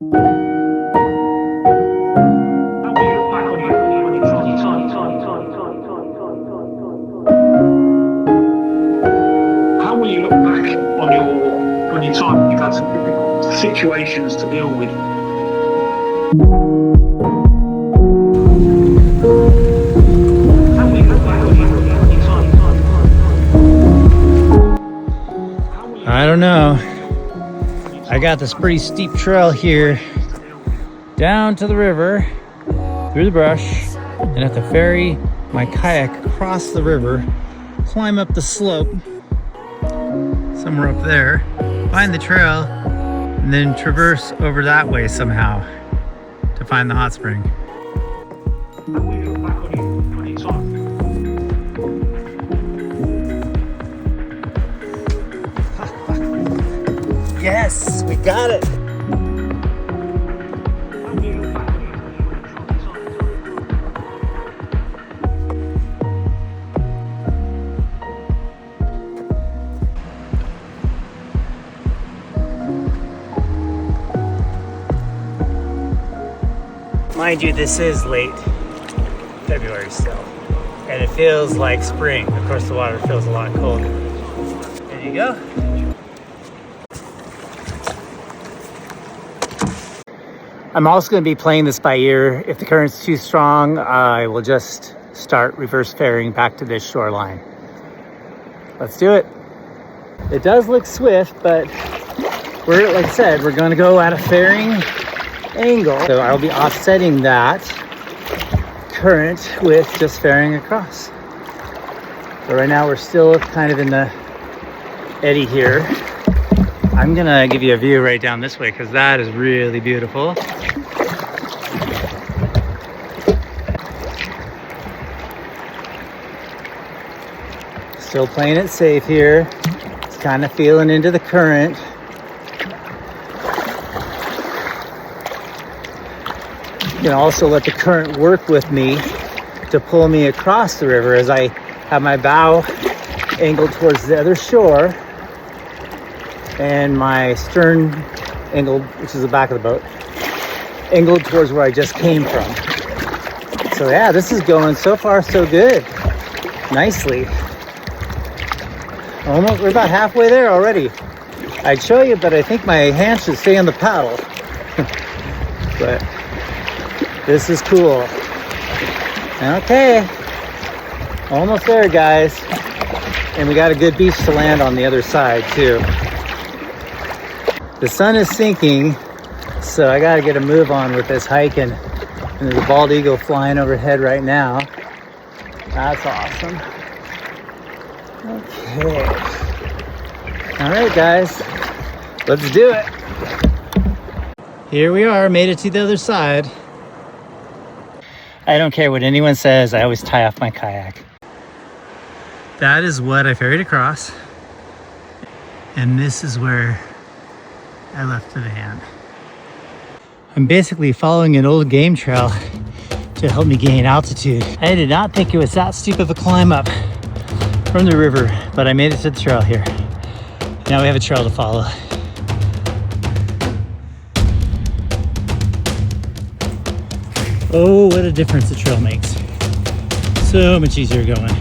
How will you look back on your time? You've had some difficult situations to deal with. How will you look back on your time? I don't know. I got this pretty steep trail here down to the river, through the brush, and have to ferry my kayak across the river, climb up the slope, somewhere up there, find the trail, and then traverse over that way somehow to find the hot spring. How will you look back on your time? Yes, we got it. Mind you, this is late February still, and it feels like spring. Of course, the water feels a lot colder. There you go. I'm also going to be playing this by ear. If the current's too strong, I will just start reverse ferrying back to this shoreline. Let's do it. It does look swift, but like I said, we're going to go at a ferrying angle. So I'll be offsetting that current with just ferrying across. But right now we're still kind of in the eddy here. I'm gonna give you a view right down this way because that is really beautiful. Still playing it safe here. Just kind of feeling into the current. You can also let the current work with me to pull me across the river as I have my bow angled towards the other shore and my stern angled, which is the back of the boat, angled towards where I just came from. So yeah, this is going so far so good. Nicely. Almost, we're about halfway there already. I'd show you, but I think my hand should stay on the paddle. But this is cool. Okay. Almost there, guys. And we got a good beach to land on the other side, too. The sun is sinking, so I got to get a move on with this hike. And there's a bald eagle flying overhead right now. That's awesome. Okay. All right, guys. Let's do it. Here we are, made it to the other side. I don't care what anyone says, I always tie off my kayak. That is what I ferried across. And this is where I left the van. I'm basically following an old game trail to help me gain altitude. I did not think it was that steep of a climb up from the river, but I made it to the trail here. Now we have a trail to follow. Oh, what a difference the trail makes. So much easier going.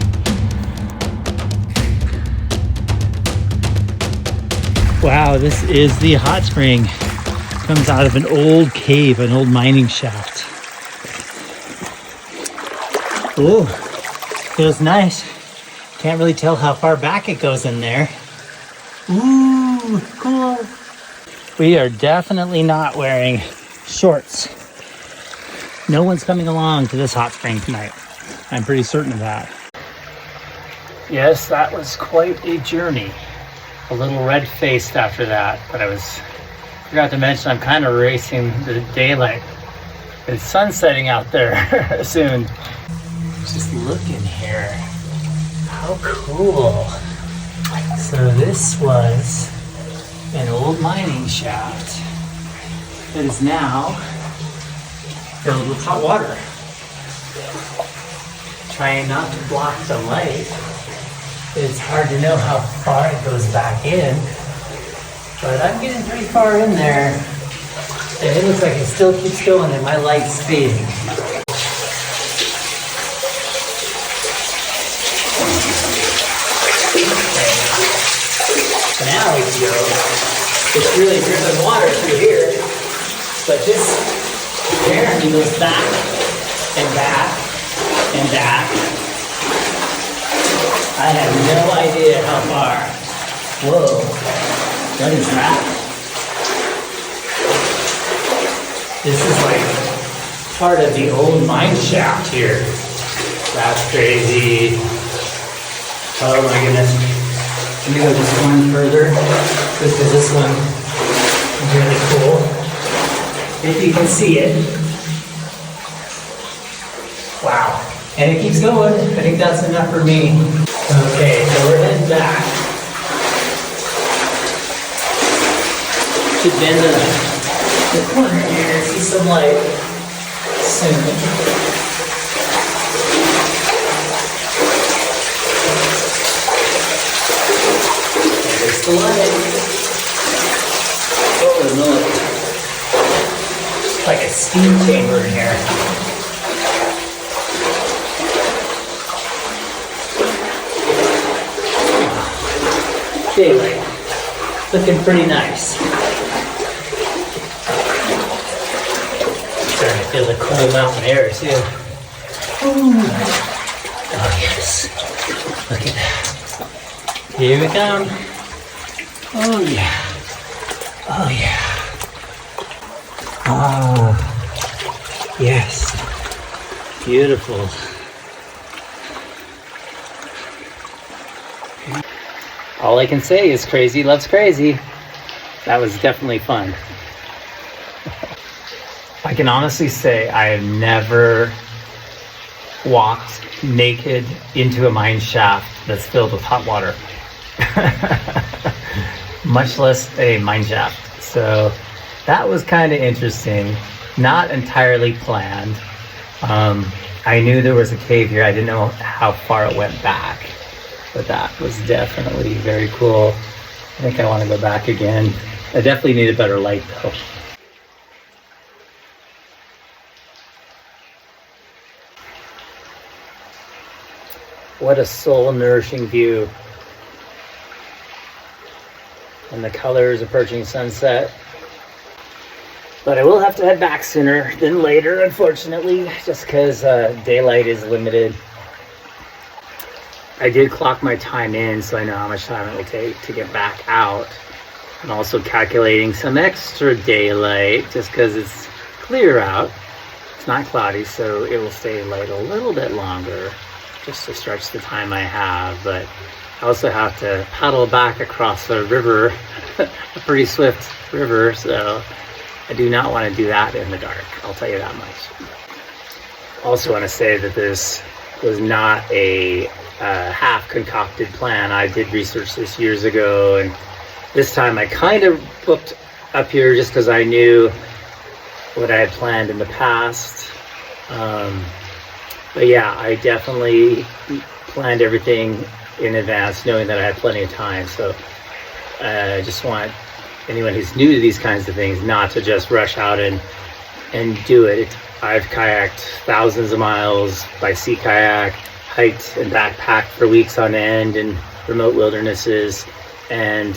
Wow, this is the hot spring. It comes out of an old cave, an old mining shaft. Oh, feels nice. Can't really tell how far back it goes in there. Ooh, cool. We are definitely not wearing shorts. No one's coming along to this hot spring tonight. I'm pretty certain of that. Yes, that was quite a journey. A little red-faced after that, but forgot to mention I'm kind of racing the daylight. It's sun setting out there soon. Just looking here. How cool. So this was an old mining shaft that is now filled with hot water. Trying not to block the light. It's hard to know how far it goes back in, but I'm getting pretty far in there. And it looks like it still keeps going and my light's fading. Now we go. It's really dripping water through here, but this apparently goes back and back and back. I have no idea how far. Whoa, what is that? This is like part of the old mine shaft here. That's crazy. Oh my goodness. Let me go just one further, because this one is really cool. If you can see it. Wow. And it keeps going. I think that's enough for me. Okay, so we're heading back. Should bend the corner here, see some light soon. There's the light. Holy moly. It's like a steam chamber in here. Daylight. Looking pretty nice. Starting to feel the cool mountain air too. Ooh. Oh yes. Look at that. Here we come. Oh yeah. Oh yeah. Oh. Yes. Beautiful. All I can say is crazy loves crazy. That was definitely fun. I can honestly say I have never walked naked into a mine shaft that's filled with hot water. Much less a mine shaft. So that was kind of interesting. Not entirely planned. I knew there was a cave here. I didn't know how far it went back. But that was definitely very cool. I think I want to go back again. I definitely need a better light though. What a soul-nourishing view. And the colors approaching sunset. But I will have to head back sooner than later, unfortunately, just because daylight is limited. I did clock my time in, so I know how much time it will take to get back out. I'm also calculating some extra daylight, just because it's clear out. It's not cloudy, so it will stay light a little bit longer, just to stretch the time I have. But I also have to paddle back across a river, a pretty swift river, so I do not want to do that in the dark, I'll tell you that much. Also want to say that this was not a half concocted plan. I did research this years ago, and this time I kind of booked up here just because I knew what I had planned in the past. But yeah, I definitely planned everything in advance, knowing that I had plenty of time. So I just want anyone who's new to these kinds of things not to just rush out and do it. I've kayaked thousands of miles by sea kayak, hiked and backpacked for weeks on end in remote wildernesses, and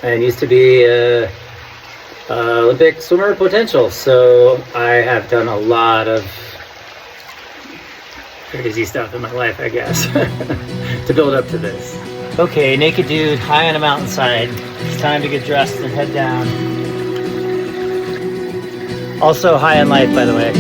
used to be a Olympic swimmer potential. So I have done a lot of crazy stuff in my life, I guess, to build up to this. Okay, naked dude, high on a mountainside. It's time to get dressed and head down. Also high on life, by the way.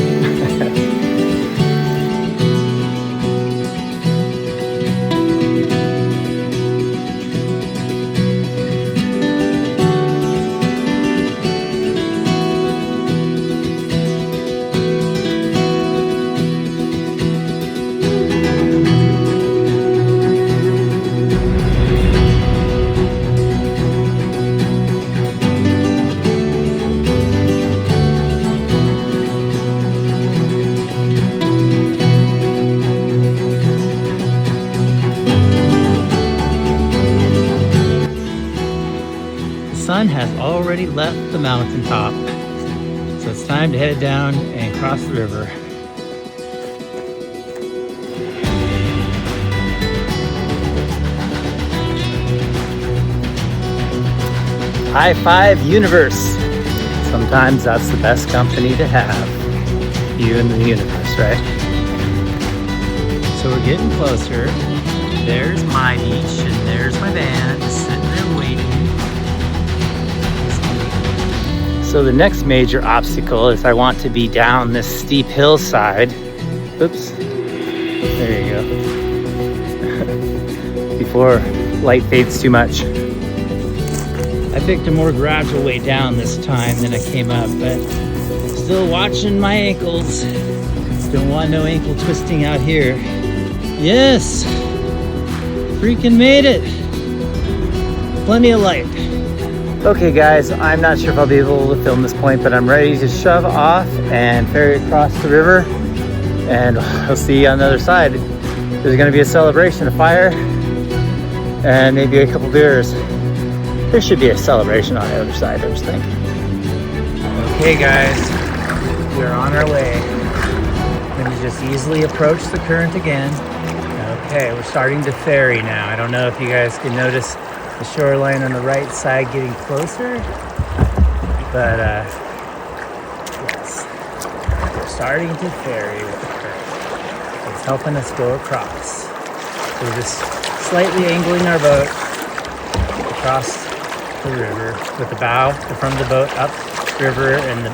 The sun has already left the mountaintop. So it's time to head down and cross the river. High five, universe. Sometimes that's the best company to have. You and the universe, right? So we're getting closer. There's my beach and there's my van just sitting there waiting. So the next major obstacle is I want to be down this steep hillside. Oops. There you go. Before light fades too much. I picked a more gradual way down this time than I came up, but still watching my ankles. Don't want no ankle twisting out here. Yes! Freaking made it! Plenty of light. Okay guys, I'm not sure if I'll be able to film this point, but I'm ready to shove off and ferry across the river, and we'll see you on the other side. There's gonna be a celebration, a fire, and maybe a couple beers. There should be a celebration on the other side, I was thinking. Okay guys, we're on our way. I'm gonna just easily approach the current again. Okay, we're starting to ferry now. I don't know if you guys can notice the shoreline on the right side getting closer, but yes, we're starting to ferry with the current. It's helping us go across. So we're just slightly angling our boat across the river with the bow, the front of the boat up river and the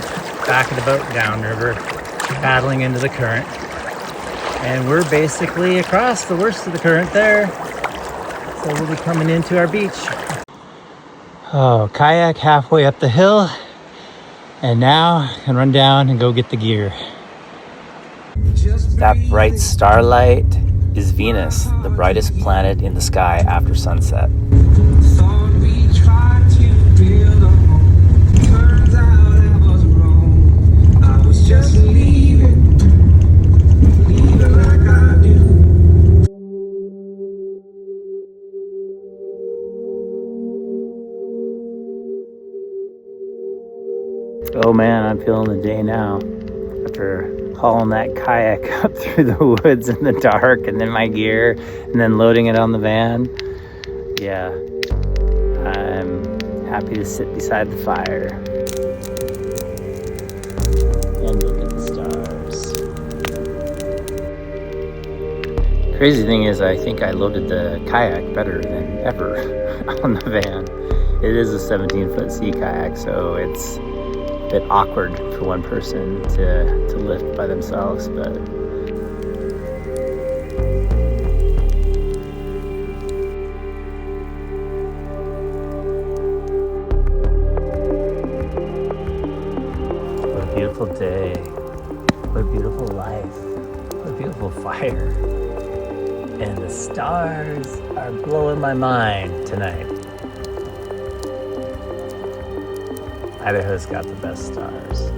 back of the boat down river, paddling into the current. And we're basically across the worst of the current there. So we'll be coming into our beach. Oh, kayak halfway up the hill. And now I can run down and go get the gear. That bright starlight is Venus, the brightest planet in the sky after sunset. Oh man, I'm feeling the day now. After hauling that kayak up through the woods in the dark, and then my gear, and then loading it on the van. Yeah, I'm happy to sit beside the fire and look at the stars. Crazy thing is, I think I loaded the kayak better than ever on the van. It is a 17-foot sea kayak, so it's bit awkward for one person to lift by themselves, but what a beautiful day, what a beautiful life, what a beautiful fire, and the stars are blowing my mind tonight. Idaho's got the best stars.